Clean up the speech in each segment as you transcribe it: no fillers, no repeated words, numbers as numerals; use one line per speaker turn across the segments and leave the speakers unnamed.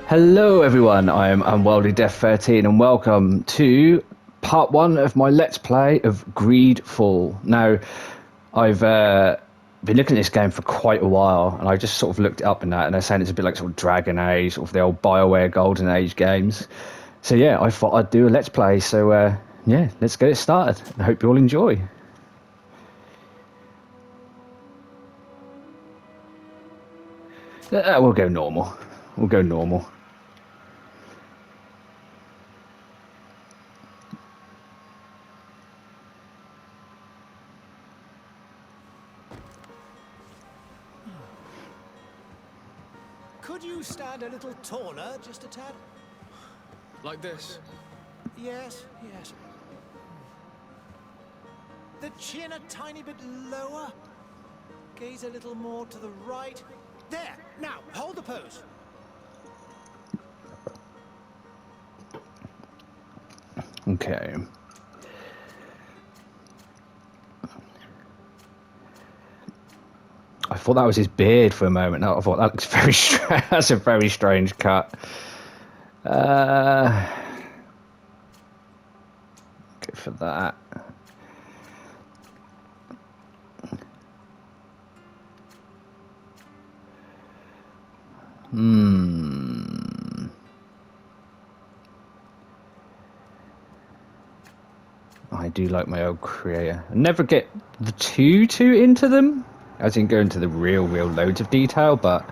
Hello everyone, I'm Unworldly Death 13 and welcome to part 1 of my Let's Play of Greedfall. Now, I've been looking at this game for quite a while and I just sort of looked it up in that and they're saying it's a bit like sort of Dragon Age, sort of the old BioWare Golden Age games. So yeah, I thought I'd do a Let's Play, so yeah, let's get it started. I hope you all enjoy. We'll go normal. We'll go normal.
Could you stand a little taller, just a tad?
Like this?
Yes, yes. The chin a tiny bit lower. Gaze a little more to the right. There! Now, hold the pose.
Okay. I thought that was his beard for a moment. I thought that looks very strange. That's a very strange cut. Go for that. I do like my old creator. I never get too into them, as in go into the real loads of detail, but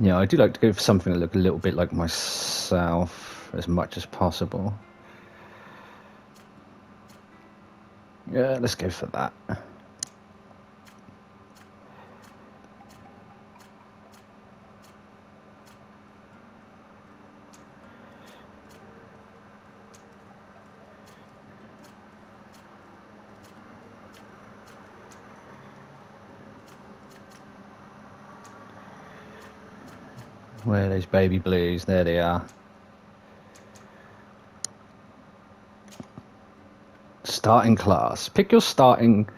you know, I do like to go for something that look a little bit like myself as much as possible. Yeah, let's go for that. Where are those baby blues? There they are. Starting class. Pick your starting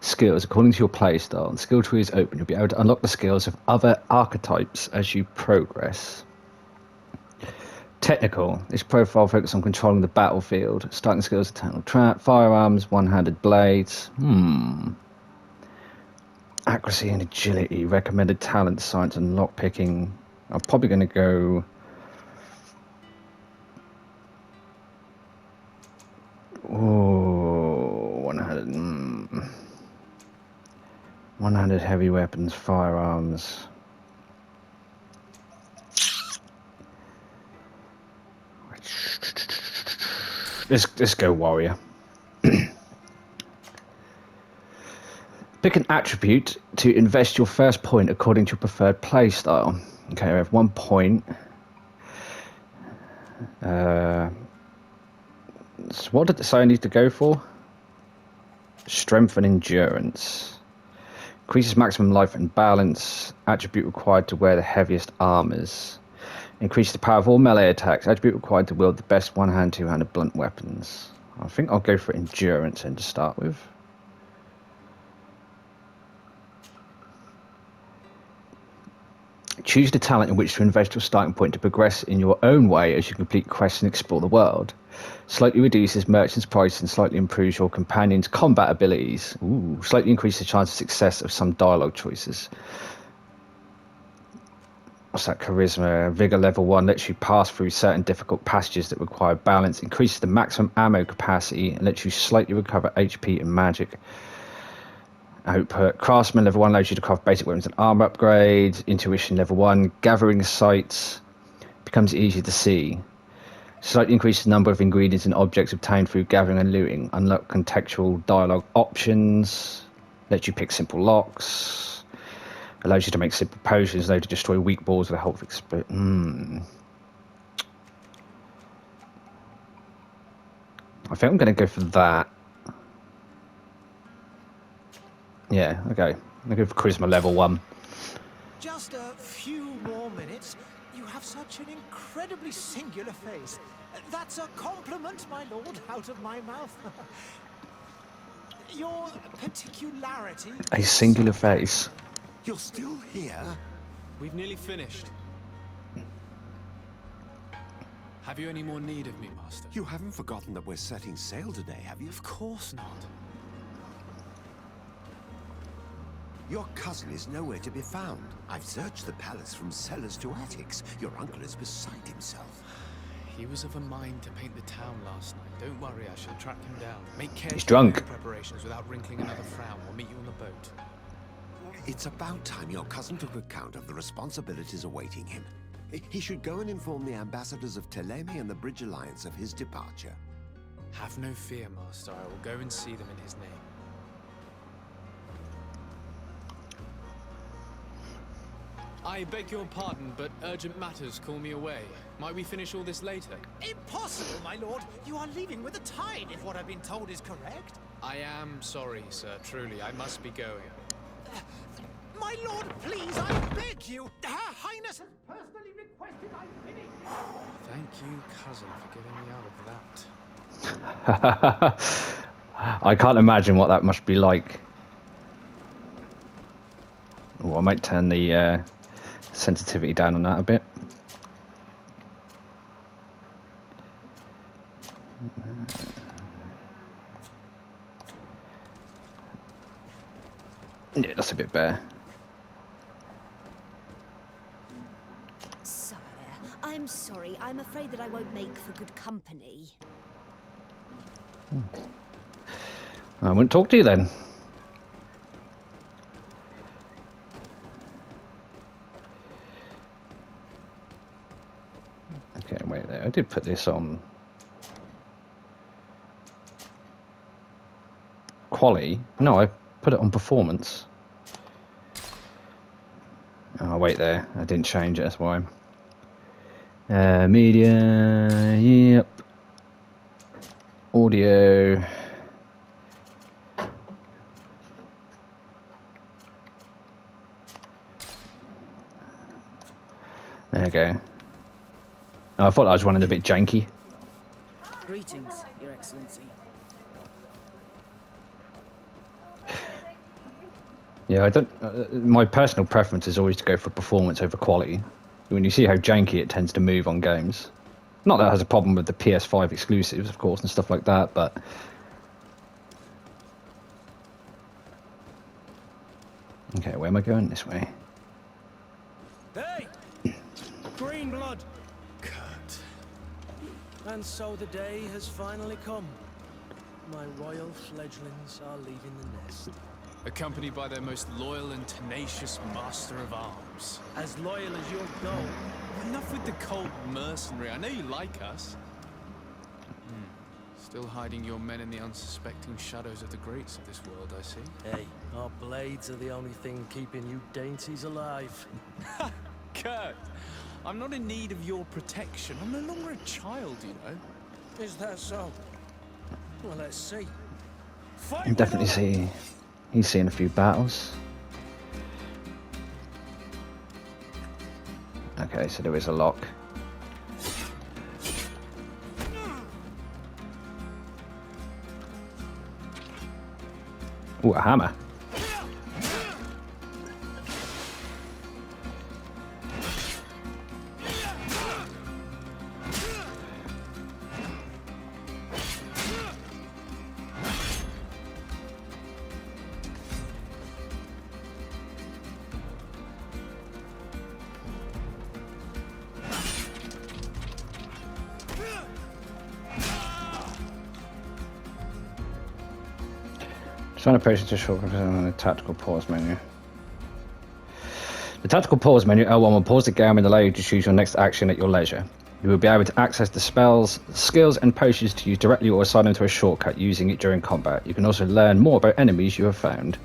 skills according to your playstyle. The skill tree is open. You'll be able to unlock the skills of other archetypes as you progress. Technical. This profile focuses on controlling the battlefield. Starting skills: eternal trap, firearms, one-handed blades. Accuracy and agility. Recommended talent: science and lockpicking. I'm probably going to go. Oh, one-handed heavy weapons, firearms. Let's go warrior. Pick an attribute to invest your first point according to your preferred playstyle. Okay, I have 1 point. So what did I need to go for? Strength and endurance. Increases maximum life and balance. Attribute required to wear the heaviest armors. Increase the power of all melee attacks. Attribute required to wield the best one-hand, two-handed blunt weapons. I think I'll go for endurance then to start with. Choose the talent in which to invest your starting point to progress in your own way as you complete quests and explore the world. Slightly reduces merchant's price and slightly improves your companion's combat abilities. Ooh, slightly increases the chance of success of some dialogue choices. What's that? Charisma. Vigor level 1 lets you pass through certain difficult passages that require balance. Increases the maximum ammo capacity and lets you slightly recover HP and magic. Output. Craftsman level 1 allows you to craft basic weapons and armor upgrades. Intuition level 1. Gathering sights becomes easier to see. Slightly increases the number of ingredients and objects obtained through gathering and looting. Unlock contextual dialogue options. Lets you pick simple locks. Allows you to make simple potions, though, to destroy weak balls with a health explosion. I think I'm going to go for that. Yeah, okay. I'm going to go for charisma level 1.
Just a few more minutes. You have such an incredibly singular face. That's a compliment, my lord, out of my mouth. Your particularity...
A singular face.
You're still here?
We've nearly finished. Have you any more need of me, Master?
You haven't forgotten that we're setting sail today, have you?
Of course not.
Your cousin is nowhere to be found. I've searched the palace from cellars to attics. Your uncle is beside himself.
He was of a mind to paint the town last night. Don't worry, I shall track him down. Make
He's drunk.
preparations without wrinkling another frown. We'll meet you on the boat.
It's about time your cousin took account of the responsibilities awaiting him. He should go and inform the ambassadors of Teleme and the Bridge Alliance of his departure.
Have no fear, Master. I will go and see them in his name. I beg your pardon, but urgent matters call me away. Might we finish all this later?
Impossible, my lord. You are leaving with the tide, if what I've been told is correct.
I am sorry, sir. Truly, I must be going.
My lord, please, I beg you. Her Highness has personally requested I finish.
Thank you, cousin, for getting me out of that.
I can't imagine what that must be like. Oh, I might turn the sensitivity down on that a bit. Yeah, that's a bit better.
Sire, I'm sorry. I'm afraid that I won't make for good company.
I won't talk to you then. Okay, wait there. I did put this on quality. No, I put it on performance. Oh, wait there. I didn't change it, that's why. Media, yep. Audio. There we go. Oh, I thought I was running a bit janky.
Greetings, Your Excellency.
Yeah, I don't. My personal preference is always to go for performance over quality. When you see how janky it tends to move on games, not that it has a problem with the PS5 exclusives, of course, and stuff like that, but okay, where am I going? This way.
Hey! Green blood!
Kurt.
And so the day has finally come. My royal fledglings are leaving the nest.
Accompanied by their most loyal and tenacious master of arms.
As loyal as your gold.
Enough with the cold mercenary. I know you like us. Still hiding your men in the unsuspecting shadows of the greats of this world, I see.
Hey, our blades are the only thing keeping you dainties alive.
Kurt, I'm not in need of your protection. I'm no longer a child, you know.
Is that so? Well, let's see.
You
Fight
can definitely see he's seen a few battles. Okay, so there is a lock. Ooh, a hammer. Trying to purchase a short on the tactical pause menu. The tactical pause menu L1 will pause the game and allow you to choose your next action at your leisure. You will be able to access the spells, skills, and potions to use directly or assign them to a shortcut using it during combat. You can also learn more about enemies you have found.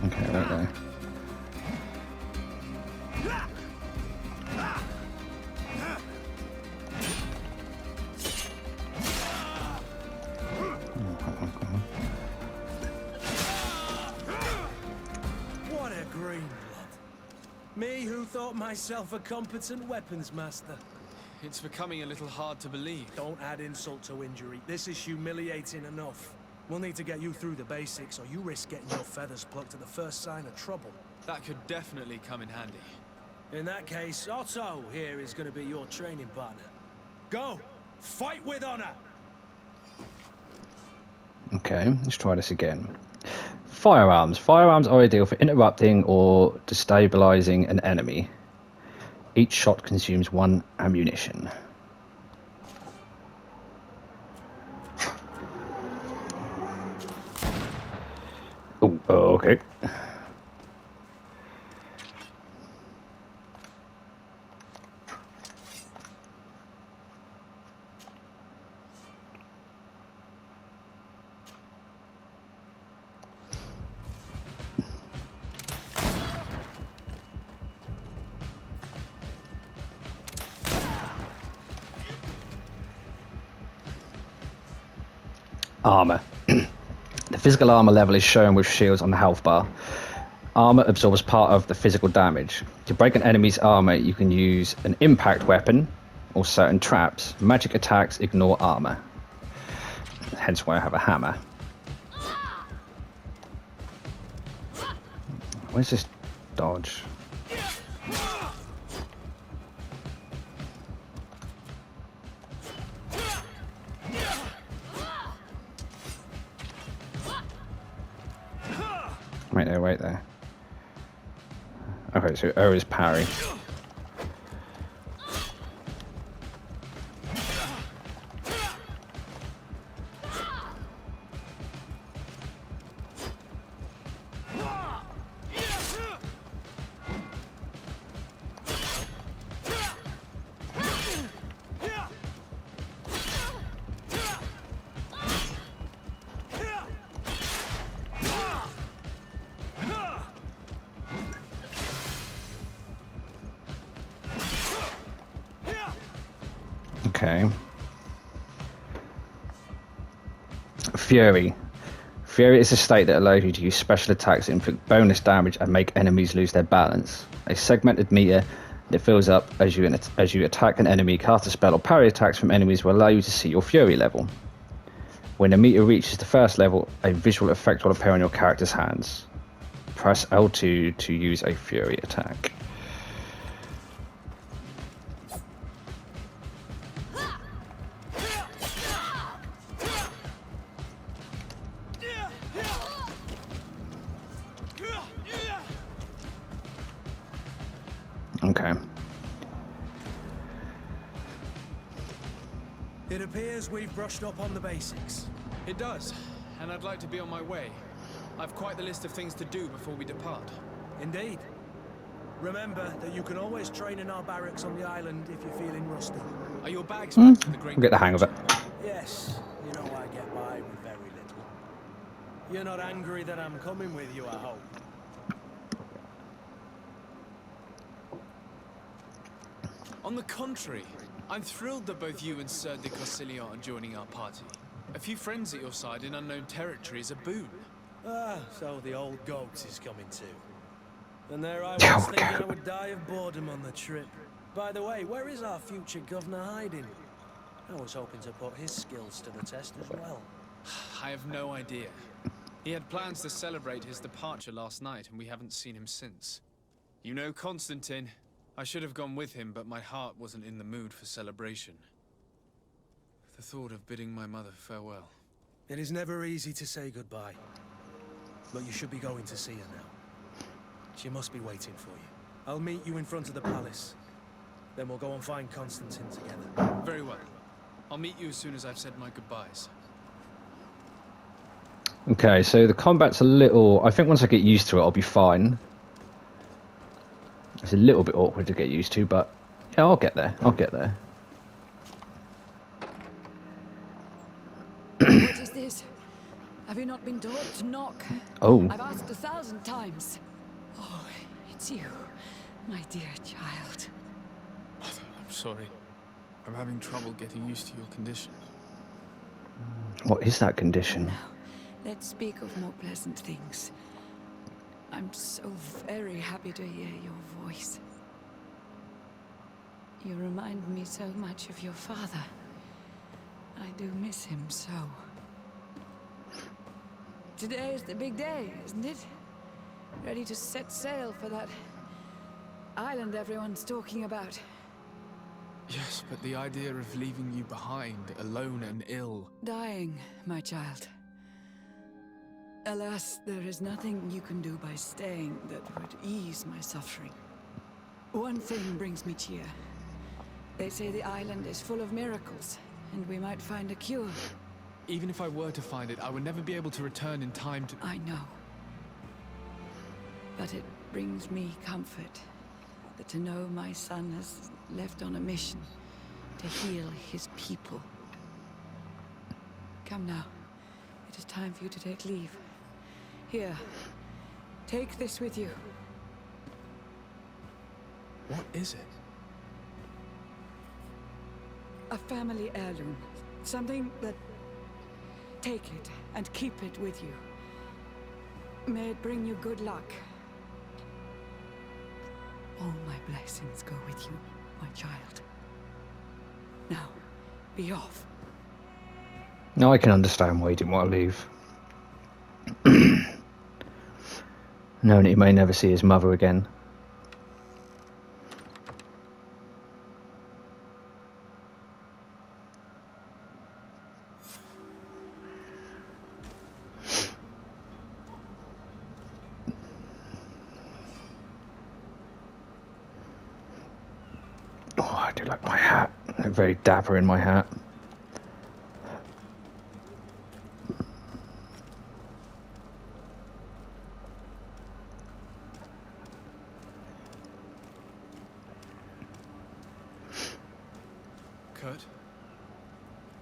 Okay, right there.
What a green blood. Me who thought myself a competent weapons master.
It's becoming a little hard to believe.
Don't add insult to injury. This is humiliating enough. We'll need to get you through the basics, or you risk getting your feathers plucked at the first sign of trouble.
That could definitely come in handy.
In that case, Otto here is going to be your training partner. Go! Fight with honor!
Okay, let's try this again. Firearms. Firearms are ideal for interrupting or destabilizing an enemy. Each shot consumes 1 ammunition. Oh, okay. Armor. The physical armor level is shown with shields on the health bar. Armor absorbs part of the physical damage. To break an enemy's armor, you can use an impact weapon or certain traps. Magic attacks ignore armor. Hence why I have a hammer. Where's this dodge? Wait there. Okay, so O is parry. Okay. Fury. Fury is a state that allows you to use special attacks that inflict bonus damage and make enemies lose their balance. A segmented meter that fills up as you attack an enemy, cast a spell, or parry attacks from enemies will allow you to see your Fury level. When the meter reaches the first level, a visual effect will appear on your character's hands. Press L2 to use a Fury attack. Okay.
It appears we've brushed up on the basics.
It does, and I'd like to be on my way. I've quite the list of things to do before we depart.
Indeed. Remember that you can always train in our barracks on the island if you're feeling rusty.
Are your bags packed for the great...
I'll get the hang of it.
Yes, you know I get by with very little. You're not angry that I'm coming with you, I hope.
On the contrary, I'm thrilled that both you and Sir de Corsilion are joining our party. A few friends at your side in unknown territory is a boon.
Ah, so the old goat is coming too. And there I was thinking I would die of boredom on the trip. By the way, where is our future governor hiding? I was hoping to put his skills to the test as well.
I have no idea. He had plans to celebrate his departure last night, and we haven't seen him since. You know Constantine. I should have gone with him, but my heart wasn't in the mood for celebration. The thought of bidding my mother farewell.
It is never easy to say goodbye. But you should be going to see her now. She must be waiting for you. I'll meet you in front of the palace. Then we'll go and find Constantine together.
Very well. I'll meet you as soon as I've said my goodbyes.
Okay, so the combat's a little... I think once I get used to it, I'll be fine. It's a little bit awkward to get used to, but yeah, I'll get there. I'll get there.
What is this? Have you not been told to knock?
Oh.
I've asked 1,000 times. Oh, it's you, my dear child.
Mother, I'm sorry. I'm having trouble getting used to your condition.
What is that condition?
Now, let's speak of more pleasant things. I'm so very happy to hear your voice. You remind me so much of your father. I do miss him so. Today is the big day, isn't it? Ready to set sail for that island everyone's talking about.
Yes, but the idea of leaving you behind, alone and ill...
Dying, my child. Alas, there is nothing you can do by staying that would ease my suffering. One thing brings me cheer. They say the island is full of miracles, and we might find a cure.
Even if I were to find it, I would never be able to return in time to...
I know. But it brings me comfort that to know my son has left on a mission to heal his people. Come now. It is time for you to take leave. Here, take this with you.
What is it?
A family heirloom. Something that... Take it and keep it with you. May it bring you good luck. All my blessings go with you, my child. Now, be off.
Now I can understand why he didn't want to leave. Knowing that he may never see his mother again. Oh, I do like my hat. I look very dapper in my hat.
Kurt?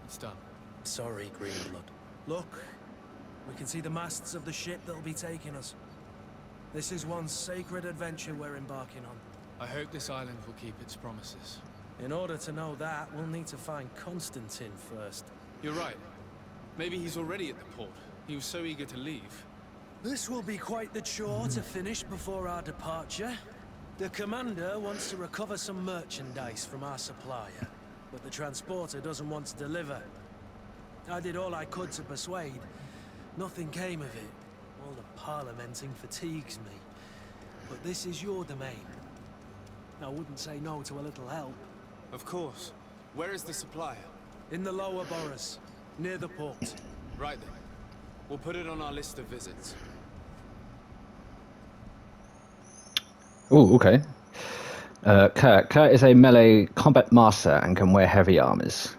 It's done.
Sorry, Greenblood. Look, we can see the masts of the ship that'll be taking us. This is one sacred adventure we're embarking on.
I hope this island will keep its promises.
In order to know that, we'll need to find Constantine first.
You're right. Maybe he's already at the port. He was so eager to leave.
This will be quite the chore to finish before our departure. The commander wants to recover some merchandise from our supplier, but the transporter doesn't want to deliver. I did all I could to persuade. Nothing came of it. All the parliamenting fatigues me. But this is your domain. I wouldn't say no to a little help.
Of course. Where is the supplier?
In the lower boroughs, near the port.
Right then. We'll put it on our list of visits.
Oh, okay. Kurt is a melee combat master and can wear heavy armors.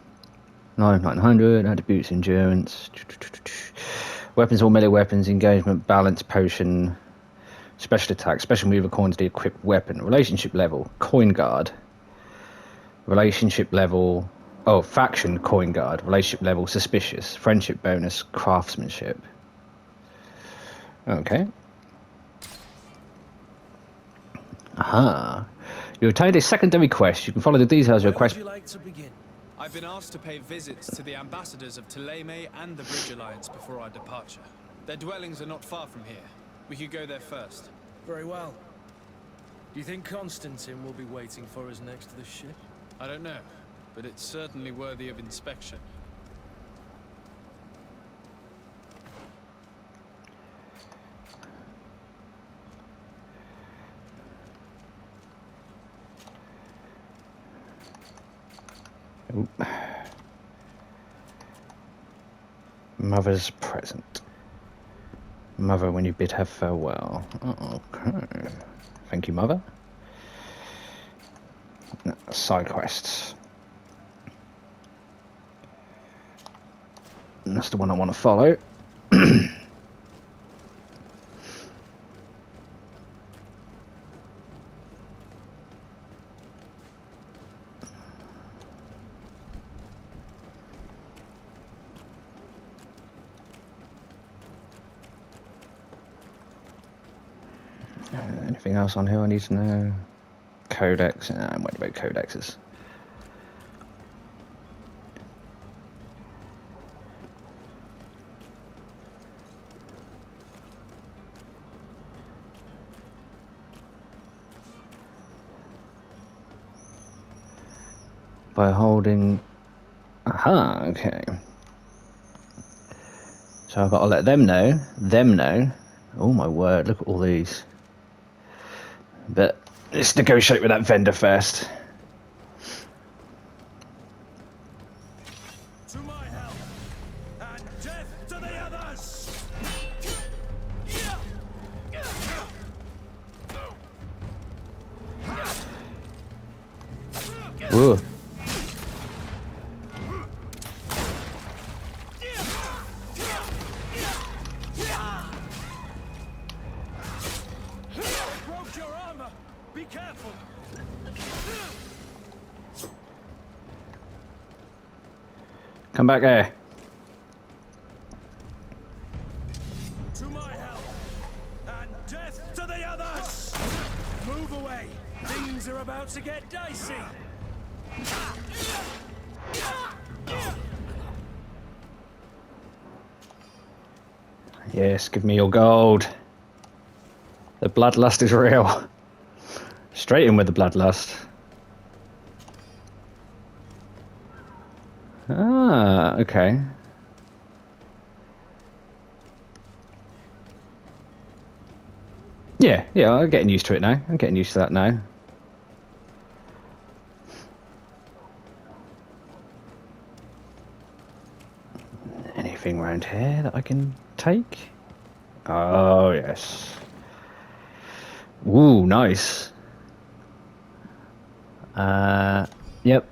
900, attributes, endurance. Weapons or melee weapons, engagement, balance, potion, special attack, special move according to the equipped weapon. Relationship level, coin guard. Relationship level, faction coin guard. Relationship level, suspicious. Friendship bonus, craftsmanship. Okay. Aha. You obtained a secondary quest. You can follow the details of your
Where
quest.
would you like to begin?
I've been asked to pay visits to the ambassadors of Thélème and the Bridge Alliance before our departure. Their dwellings are not far from here. We could go there first.
Very well. Do you think Constantine will be waiting for us next to the ship?
I don't know, but it's certainly worthy of inspection.
Oop. Mother's present. Mother, when you bid her farewell. Okay. Thank you, Mother. Side quests. And that's the one I want to follow. Anything else on here I need to know? Codex. I'm worried about codexes. by holding. Aha, okay. So I've got to let them know. Them know. Oh my word! Look at all these. But let's negotiate with that vendor first.
To my help, and death to the others!
Whoa.
Broke your armor! Be careful!
Come back here.
To my help, and death to the others! Move away! Things are about to get dicey!
Yes, give me your gold. The bloodlust is real. Straight in with the bloodlust. Ah, okay. Yeah, I'm getting used to it now. I'm getting used to that now. Anything around here that I can take? Oh, yes. Ooh, nice. Yep.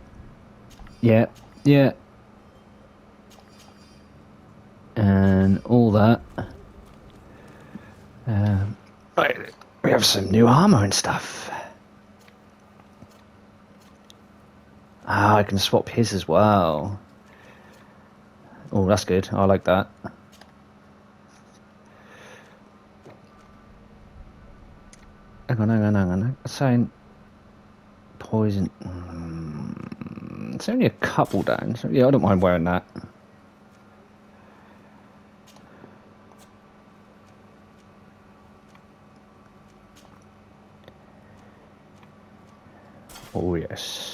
Yeah. And all that. Right, we have some new armor and stuff. Ah, I can swap his as well. Oh, that's good. I like that. Hang on. It's saying poison. It's only a couple down. So yeah, I don't mind wearing that. Oh, yes.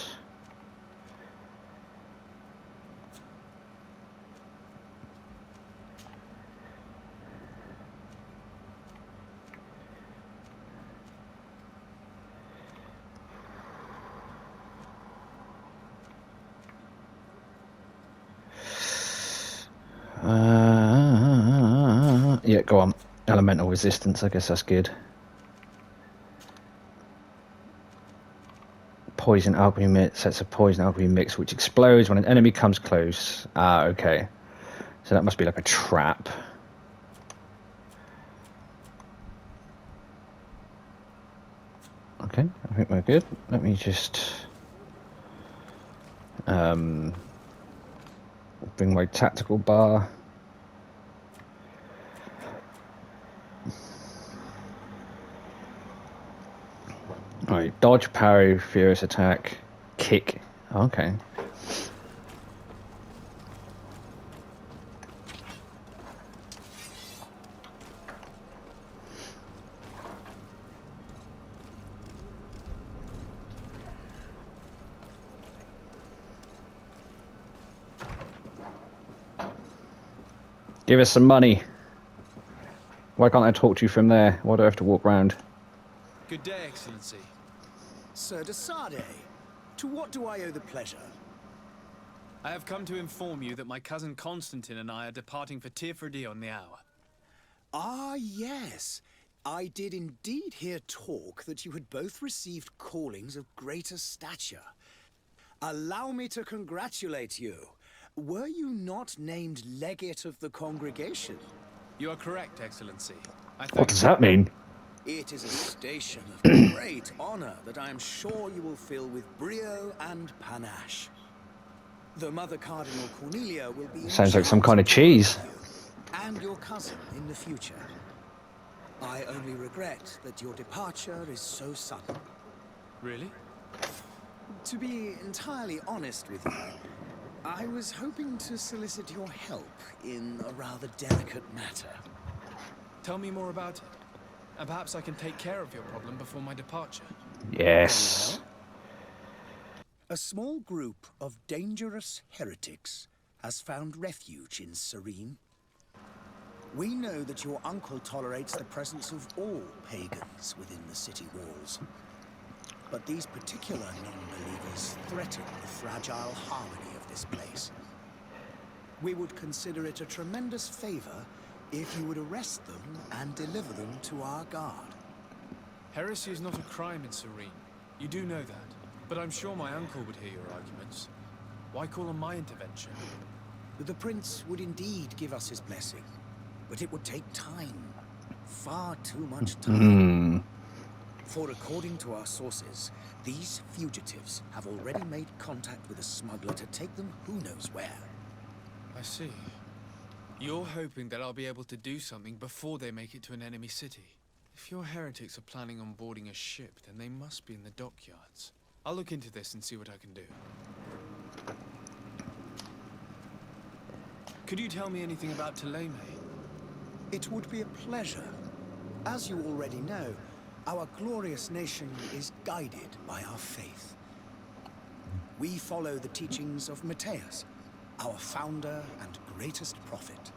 Yeah, go on. Elemental resistance, I guess that's good. Poison alchemy mix sets a poison alchemy mix which explodes when an enemy comes close. Ah, okay. So that must be like a trap. Okay, I think we're good. Let me just bring my tactical bar. Alright, dodge, parry, furious attack, kick. Okay. Give us some money. Why can't I talk to you from there? Why do I have to walk round?
Good day, Excellency.
Sir de Sade, to what do I owe the pleasure?
I have come to inform you that my cousin Constantine and I are departing for Tirfredi on the hour.
Ah, yes. I did indeed hear talk that you had both received callings of greater stature. Allow me to congratulate you. Were you not named legate of the congregation?
You are correct, Excellency.
What does that mean?
It is a station of great honor that I am sure you will fill with brio and panache. The Mother Cardinal Cornelia will be
Sounds like some kind of cheese.
and your cousin in the future. I only regret that your departure is so sudden.
Really?
To be entirely honest with you, I was hoping to solicit your help in a rather delicate matter.
Tell me more about it. And perhaps I can take care of your problem before my departure.
Yes.
A small group of dangerous heretics has found refuge in Serene. We know that your uncle tolerates the presence of all pagans within the city walls. But these particular non-believers threaten the fragile harmony of this place. We would consider it a tremendous favor if you would arrest them and deliver them to our guard.
Heresy is not a crime in Serene. You do know that. But I'm sure my uncle would hear your arguments. Why call on my intervention?
The prince would indeed give us his blessing, but it would take time. Far too much time. For according to our sources, these fugitives have already made contact with a smuggler to take them who knows where.
I see. You're hoping that I'll be able to do something before they make it to an enemy city. If your heretics are planning on boarding a ship, then they must be in the dockyards. I'll look into this and see what I can do. Could you tell me anything about Thélème?
It would be a pleasure. As you already know, our glorious nation is guided by our faith. We follow the teachings of Matthias, our founder and greatest prophet,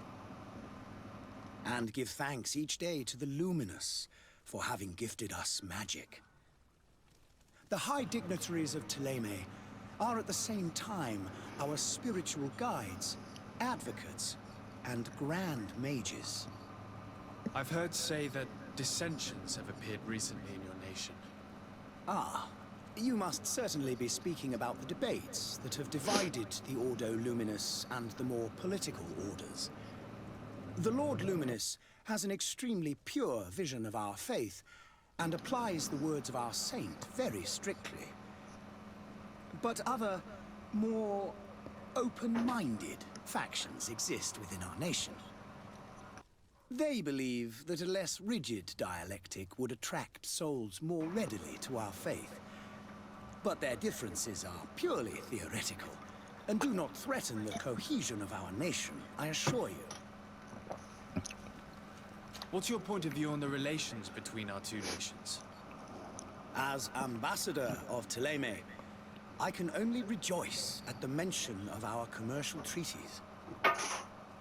and give thanks each day to the Luminous for having gifted us magic. The high dignitaries of Thélème are at the same time our spiritual guides, advocates, and grand mages.
I've heard say that dissensions have appeared recently in your nation.
Ah, you must certainly be speaking about the debates that have divided the Ordo Luminous and the more political orders. The Lord Luminous has an extremely pure vision of our faith and applies the words of our saint very strictly. But other, more open-minded factions exist within our nation. They believe that a less rigid dialectic would attract souls more readily to our faith. But their differences are purely theoretical and do not threaten the cohesion of our nation, I assure you.
What's your point of view on the relations between our two nations?
As ambassador of Thélème, I can only rejoice at the mention of our commercial treaties.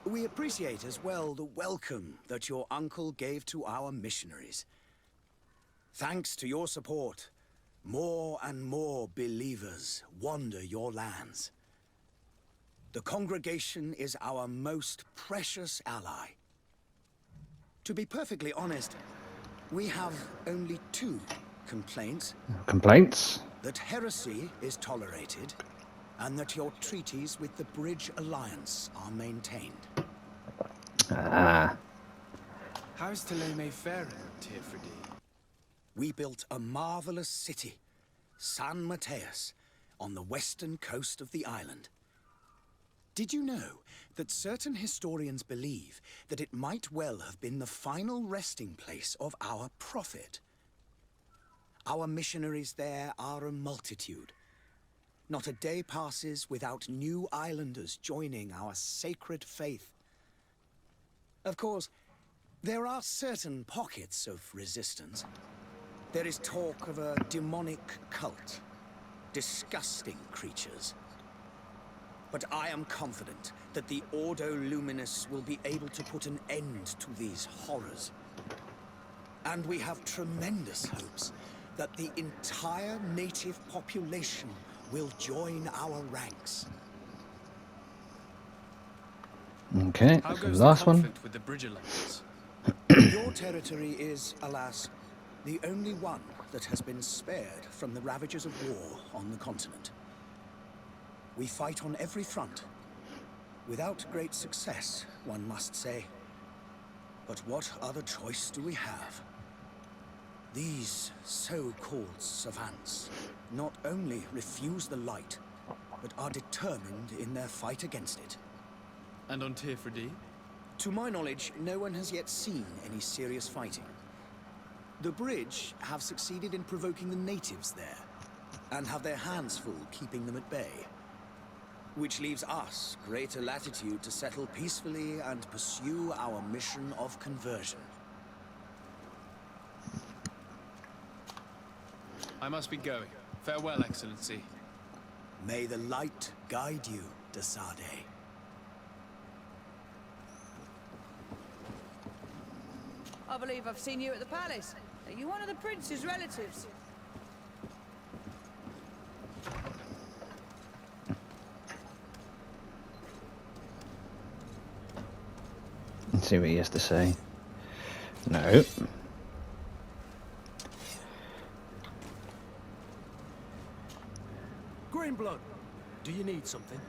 We appreciate as well the welcome that your uncle gave to our missionaries. Thanks to your support, more and more believers wander your lands. The congregation is our most precious ally. To be perfectly honest, we have only two complaints.
Complaints?
That heresy is tolerated, and that your treaties with the Bridge Alliance are maintained.
Ah.
How's Thélème faring, Teofridi?
We built a marvelous city, San Matthias, on the western coast of the island. Did you know that certain historians believe that it might well have been the final resting place of our prophet? Our missionaries there are a multitude. Not a day passes without new islanders joining our sacred faith. Of course, there are certain pockets of resistance. There is talk of a demonic cult, disgusting creatures. But I am confident that the Ordo Luminous will be able to put an end to these horrors. And we have tremendous hopes that the entire native population will join our ranks.
Okay,
How
so the
goes the
last one.
conflict with the Bridge Alliance?
Your territory is, alas, the only one that has been spared from the ravages of war on the continent. We fight on every front, without great success, one must say. But what other choice do we have? These so-called savants not only refuse the light, but are determined in their fight against it.
And on Teofridi?
To my knowledge, no one has yet seen any serious fighting. The Bridge have succeeded in provoking the natives there, and have their hands full keeping them at bay. Which leaves us greater latitude to settle peacefully and pursue our mission of conversion.
I must be going. Farewell, Excellency.
May the light guide you, de Sade.
I believe I've seen you at the palace. Are you one of the prince's relatives?
Let's see what he has to say. No.
Greenblood, do you need something?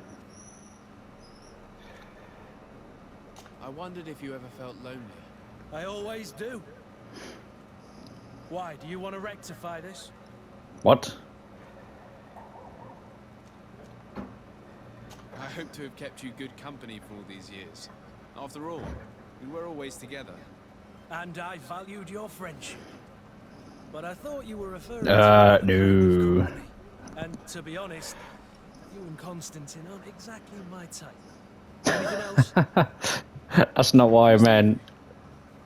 I wondered if you ever felt lonely.
I always do. Why, do you want to rectify this?
What?
I hope to have kept you good company for all these years. After all, we were always together.
And I valued your friendship. But I thought you were referring
No.
to... And to be honest, you and Constantine aren't exactly my type. Anything else?
That's not what I meant.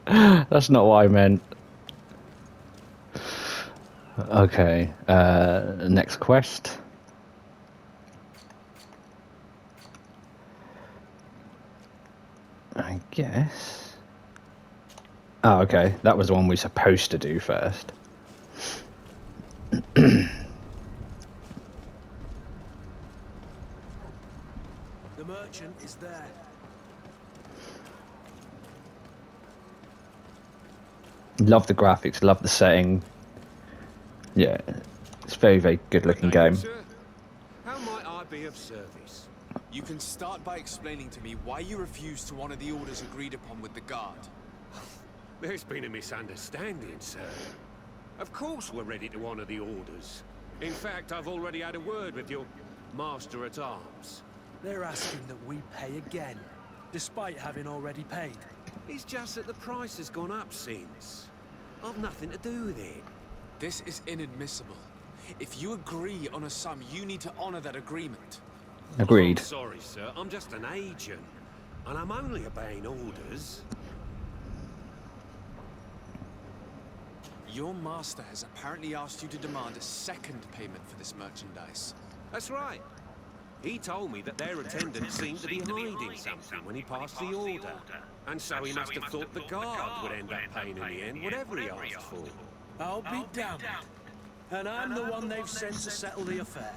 That's not what I meant. Okay, next quest. I guess. Oh, okay. That was the one we're supposed to do first.
The merchant is there.
Love the graphics, love the setting. Yeah, it's a very, very good looking game.
Sir, how might I be of service?
You can start by explaining to me why you refused to honor the orders agreed upon with the guard.
There's been a misunderstanding, sir. Of course we're ready to honor the orders. In fact, I've already had a word with your master-at-arms.
They're asking that we pay again, despite having already paid.
It's just that the price has gone up since. I've nothing to do with it.
This is inadmissible. If you agree on a sum, you need to honor that agreement.
Agreed.
I'm sorry, sir. I'm just an agent. And I'm only obeying orders.
Your master has apparently asked you to demand a second payment for this merchandise.
That's right. He told me that their attendant seemed to be hiding something when he passed the order. And so he must have thought the guard would end up paying in the end, whatever he asked for.
I'll be damned. And I'm the one they've sent to settle the affair.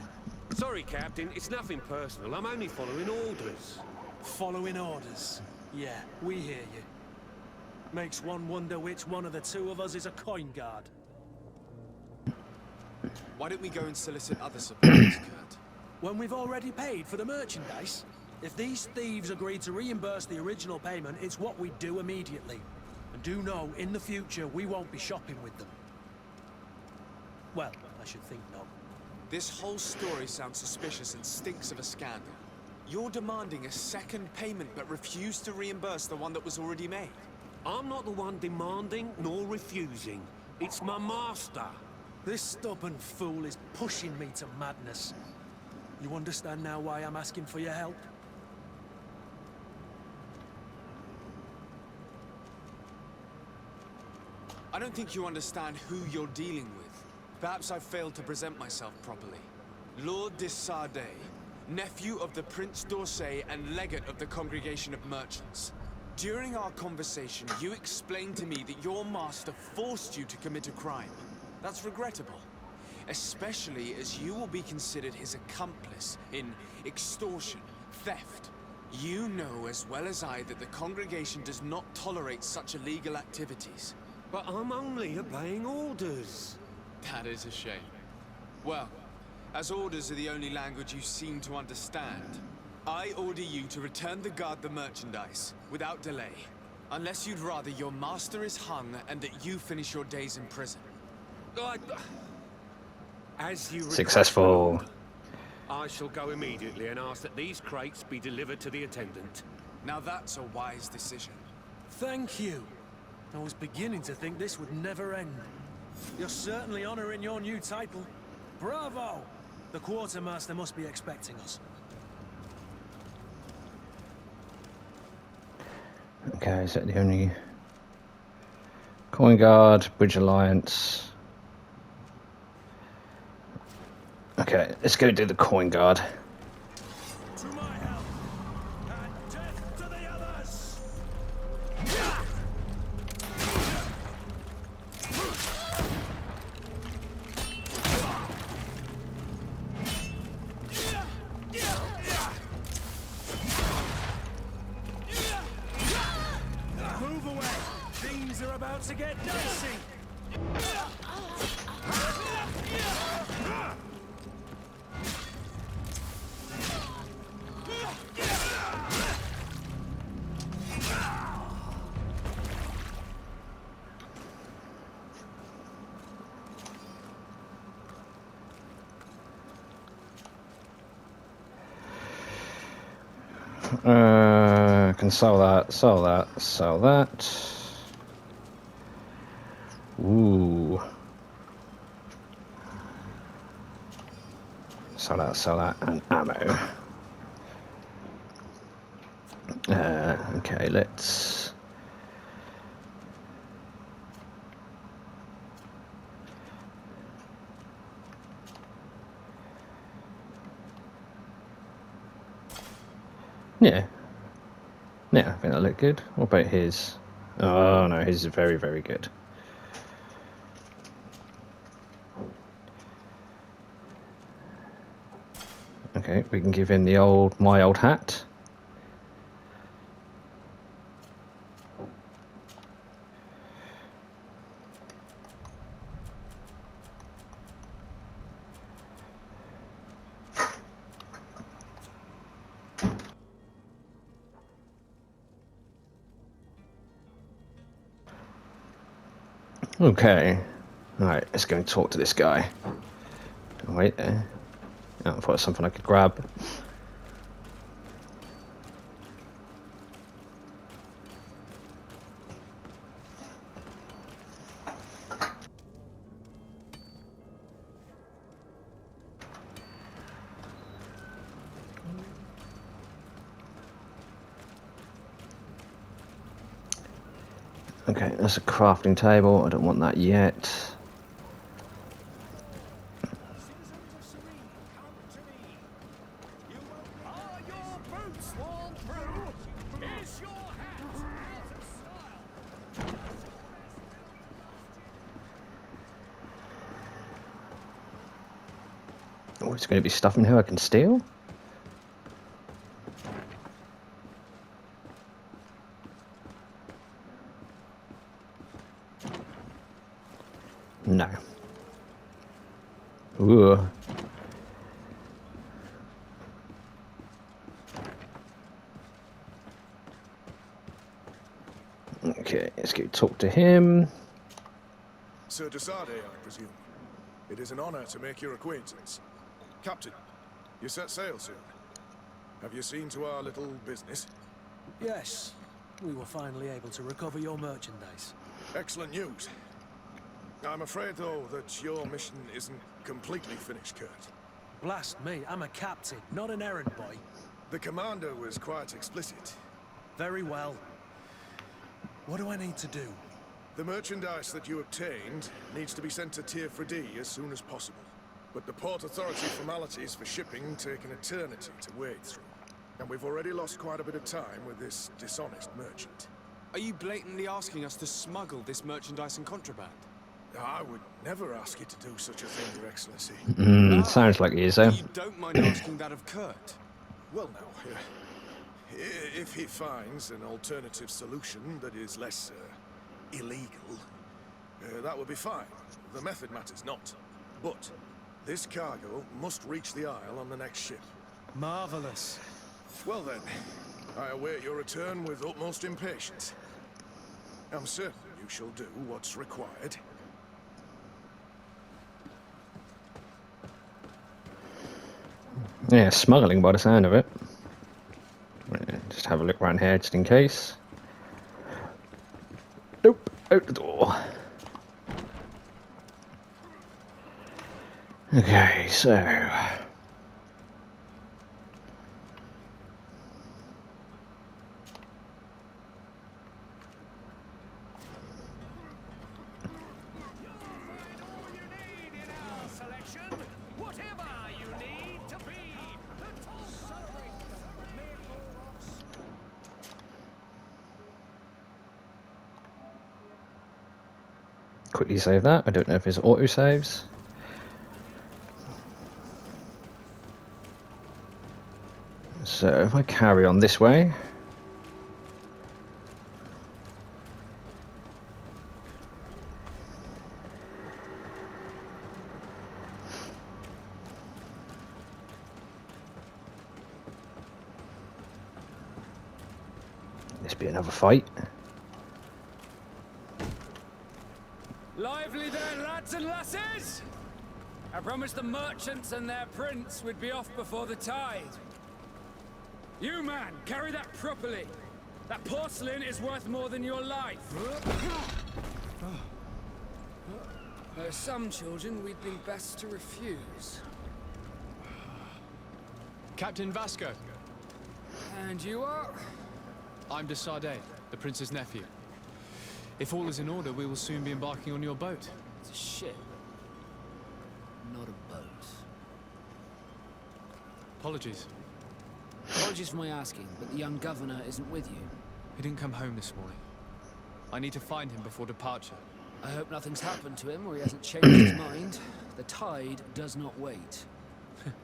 Sorry, Captain. It's nothing personal. I'm only following orders.
Following orders. Yeah, we hear you. Makes one wonder which one of the two of us is a coin guard.
Why don't we go and solicit other supplies, Kurt?
When we've already paid for the merchandise? If these thieves agree to reimburse the original payment, it's what we do immediately. And do know, in the future, we won't be shopping with them. Well, I should think not.
This whole story sounds suspicious and stinks of a scandal. You're demanding a second payment but refuse to reimburse the one that was already made.
I'm not the one demanding nor refusing. It's my master.
This stubborn fool is pushing me to madness. You understand now why I'm asking for your help?
I don't think you understand who you're dealing with. Perhaps I failed to present myself properly. Lord de Sade, nephew of the Prince d'Orsay and legate of the Congregation of Merchants. During our conversation, you explained to me that your master forced you to commit a crime. That's regrettable, especially as you will be considered his accomplice in extortion, theft. You know as well as I that the congregation does not tolerate such illegal activities.
But I'm only obeying orders.
That is a shame. Well, as orders are the only language you seem to understand, I order you to return the guard the merchandise, without delay. Unless you'd rather your master is hung and that you finish your days in prison.
As you
Successful.
I shall go immediately and ask that these crates be delivered to the attendant.
Now that's a wise decision.
Thank you. I was beginning to think this would never end. You're certainly honoring your new title. Bravo! The quartermaster must be expecting us.
Okay, is that the only... Coin Guard, Bridge Alliance... Okay, let's go do the coin guard.
To my help, and death to the others! Move away! Things are about to get dicey!
Can sell that, sell that, sell that. Ooh. Sell that, and ammo. Okay, let's... Yeah. Yeah, I think that looked good. What about his? Oh no, his is very, very good. Okay, we can give him the my old hat. Okay, alright, let's go and talk to this guy. Oh, wait there. Oh, I thought it was something I could grab. Okay, that's a crafting table. I don't want that yet. Oh, it's going to be stuff in here I can steal? No. Ooh. Okay, let's go talk to him.
Sir Desade, I presume. It is an honor to make your acquaintance. Captain, you set sail soon. Have you seen to our little business?
Yes, we were finally able to recover your merchandise.
Excellent news. I'm afraid, though, that your mission isn't completely finished, Kurt.
Blast me, I'm a captain, not an errand boy.
The commander was quite explicit.
Very well. What do I need to do?
The merchandise that you obtained needs to be sent to Tier 3D as soon as possible. But the Port Authority formalities for shipping take an eternity to wade through. And we've already lost quite a bit of time with this dishonest merchant.
Are you blatantly asking us to smuggle this merchandise and contraband?
I would never ask you to do such a thing, Your Excellency.
Sounds like he is, though.
You don't mind asking that of Kurt?
Well, now, if he finds an alternative solution that is less illegal, that would be fine. The method matters not. But this cargo must reach the Isle on the next ship.
Marvelous.
Well then, I await your return with utmost impatience. I'm certain you shall do what's required.
Yeah, smuggling by the sound of it. Just have a look around here just in case. Nope, out the door. Okay, so...
Whatever you
quickly save that. I don't know if it's auto saves. So if I carry on this way, this be another fight.
Lively there, lads and lasses! I promised the merchants and their prince we'd be off before the tide. You, man, carry that properly. That porcelain is worth more than your life. There are some children we'd think best to refuse.
Captain Vasco.
And you are?
I'm de Sade, the prince's nephew. If all is in order, we will soon be embarking on your boat.
It's a ship, not a boat.
Apologies.
Apologies for my asking, but the young governor isn't with you.
He didn't come home this morning. I need to find him before departure.
I hope nothing's happened to him or he hasn't changed his mind. The tide does not wait.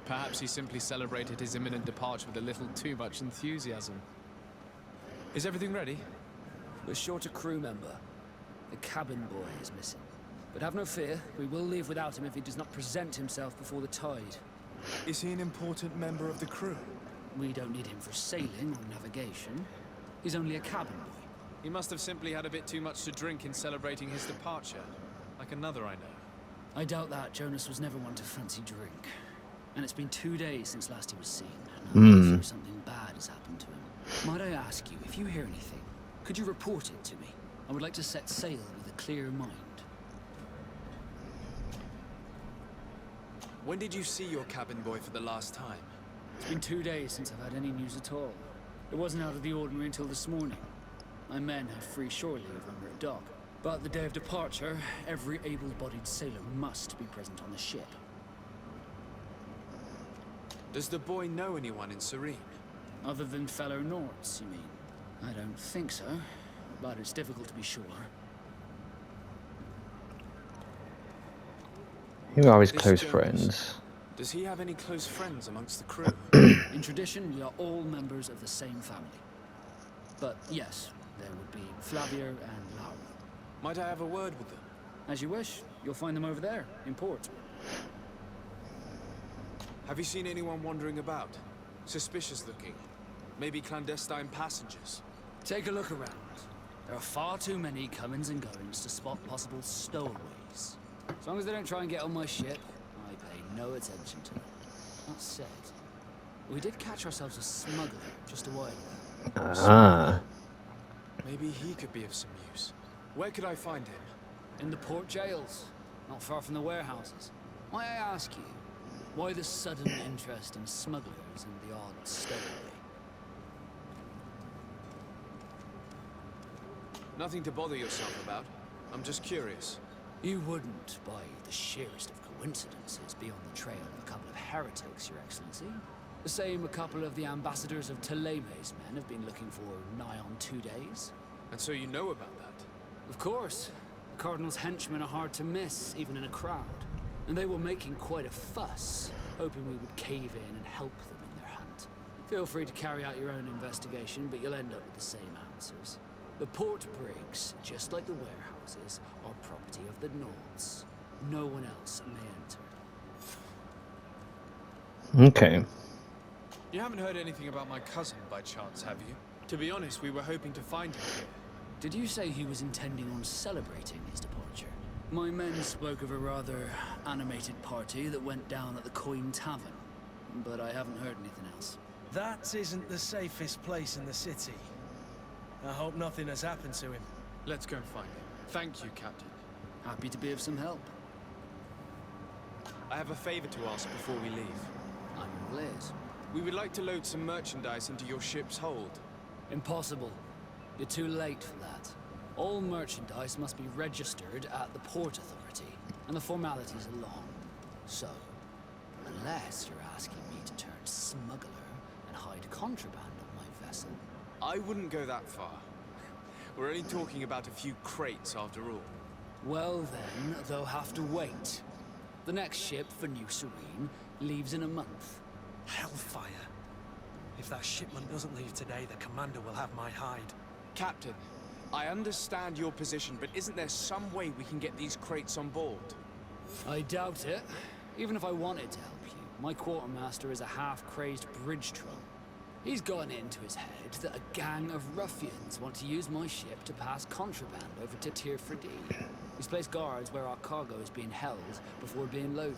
Perhaps he simply celebrated his imminent departure with a little too much enthusiasm. Is everything ready?
We're short a crew member. The cabin boy is missing. But have no fear, we will leave without him if he does not present himself before the tide.
Is he an important member of the crew?
We don't need him for sailing or navigation. He's only a cabin boy.
He must have simply had a bit too much to drink in celebrating his departure. Like another I know.
I doubt that. Jonas was never one to fancy drink. And it's been 2 days since last he was seen. I'm sure something bad has happened to him. Might I ask you, if you hear anything, could you report it to me? I would like to set sail with a clear mind.
When did you see your cabin boy for the last time?
It's been 2 days since I've had any news at all. It wasn't out of the ordinary until this morning. My men had free shore leave when we were at dock. But the day of departure, every able-bodied sailor must be present on the ship.
Does the boy know anyone in Serene?
Other than fellow Nords, you mean? I don't think so, but it's difficult to be sure.
Who are his
This
close
Jonas,
friends?
Does he have any close friends amongst the crew?
In tradition, we are all members of the same family. But yes, there would be Flavia and Laura.
Might I have a word with them?
As you wish. You'll find them over there, in port.
Have you seen anyone wandering about? Suspicious looking? Maybe clandestine passengers?
Take a look around. There are far too many comings and goings to spot possible stowaways. As long as they don't try and get on my ship, I pay no attention to them. That said, we did catch ourselves a smuggler just a while ago.
Ah.
Maybe he could be of some use. Where could I find him?
In the port jails, not far from the warehouses. Might I ask you, why the sudden interest in smugglers and the odd stowaway?
Nothing to bother yourself about. I'm just curious.
You wouldn't, by the sheerest of coincidences, be on the trail of a couple of heretics, Your Excellency. The same a couple of the ambassadors of Ptolemy's men have been looking for nigh on 2 days.
And so you know about that?
Of course. The Cardinal's henchmen are hard to miss, even in a crowd. And they were making quite a fuss, hoping we would cave in and help them in their hunt. Feel free to carry out your own investigation, but you'll end up with the same answers. The port brigs, just like the warehouses, are property of the Nords. No one else may enter.
Okay.
You haven't heard anything about my cousin by chance, have you? To be honest, we were hoping to find him here.
Did you say he was intending on celebrating his departure? My men spoke of a rather animated party that went down at the Coin Tavern, but I haven't heard anything else.
That isn't the safest place in the city. I hope nothing has happened to him.
Let's go and find him. Thank you, Captain.
Happy to be of some help.
I have a favor to ask before we leave.
I'm all ears.
We would like to load some merchandise into your ship's hold.
Impossible. You're too late for that. All merchandise must be registered at the Port Authority, and the formalities are long. So, unless you're asking me to turn smuggler and hide contraband on my vessel...
I wouldn't go that far. We're only talking about a few crates after all.
Well then, they'll have to wait. The next ship for New Serene leaves in a month.
Hellfire. If that shipment doesn't leave today, the commander will have my hide.
Captain, I understand your position, but isn't there some way we can get these crates on board?
I doubt it. Even if I wanted to help you, my quartermaster is a half-crazed bridge troll. He's gotten it into his head that a gang of ruffians want to use my ship to pass contraband over to Tirfredi. He's placed guards where our cargo is being held before being loaded.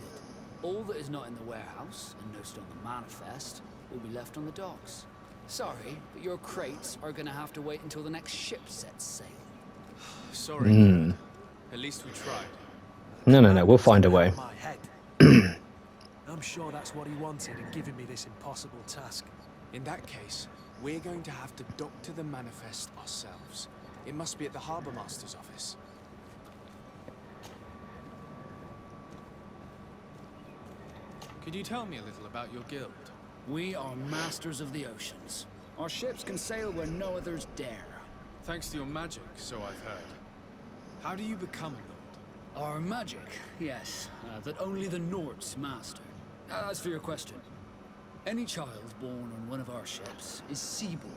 All that is not in the warehouse, and noted on the manifest, will be left on the docks. Sorry, but your crates are gonna have to wait until the next ship sets sail.
Sorry, at least we tried.
No, we'll find a way.
My head. I'm sure that's what he wanted in giving me this impossible task.
In that case, we're going to have to doctor the manifest ourselves. It must be at the Harbour Master's office.
Could you tell me a little about your guild?
We are masters of the oceans. Our ships can sail where no others dare.
Thanks to your magic, so I've heard. How do you become a lord?
Our magic, yes, that only the Nords master. As for your question, any child born on one of our ships is seaborn.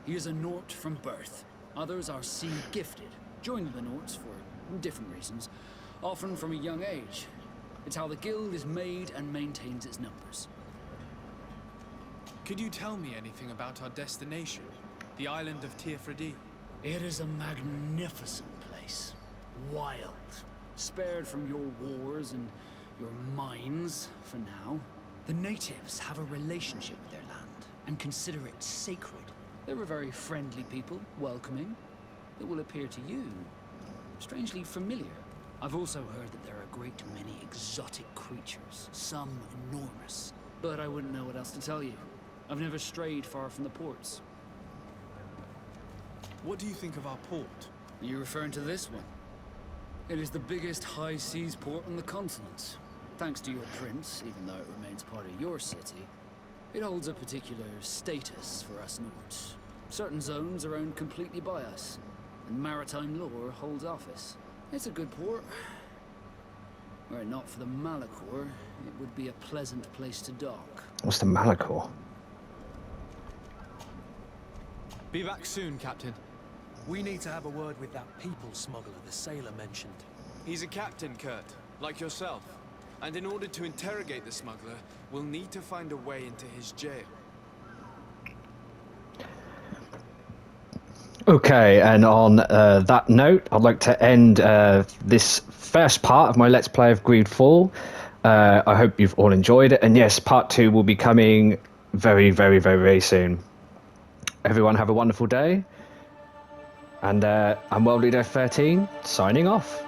He is a Nort from birth. Others are sea-gifted, joining the Nords for different reasons, often from a young age. It's how the guild is made and maintains its numbers.
Could you tell me anything about our destination? The island of Tirfredi?
It is a magnificent place. Wild. Spared from your wars and your mines, for now. The natives have a relationship with their land, and consider it sacred. They're a very friendly people, welcoming. It will appear to you strangely familiar. I've also heard that there are a great many exotic creatures, some enormous. But I wouldn't know what else to tell you. I've never strayed far from the ports.
What do you think of our port?
Are you referring to this one? It is the biggest high seas port on the continent. Thanks to your prince, even though it remains part of your city, it holds a particular status for us Nords. Certain zones are owned completely by us, and maritime law holds office. It's a good port. Were it not for the Malachor, it would be a pleasant place to dock.
What's the Malachor?
Be back soon, Captain.
We need to have a word with that people smuggler the sailor mentioned.
He's a captain, Kurt, like yourself. And in order to interrogate the smuggler, we'll need to find a way into his jail.
Okay, and on that note, I'd like to end this first part of my Let's Play of Greedfall. I hope you've all enjoyed it, and yes, part 2 will be coming very, very, very, very soon. Everyone have a wonderful day, and I'm World Leader 13, signing off.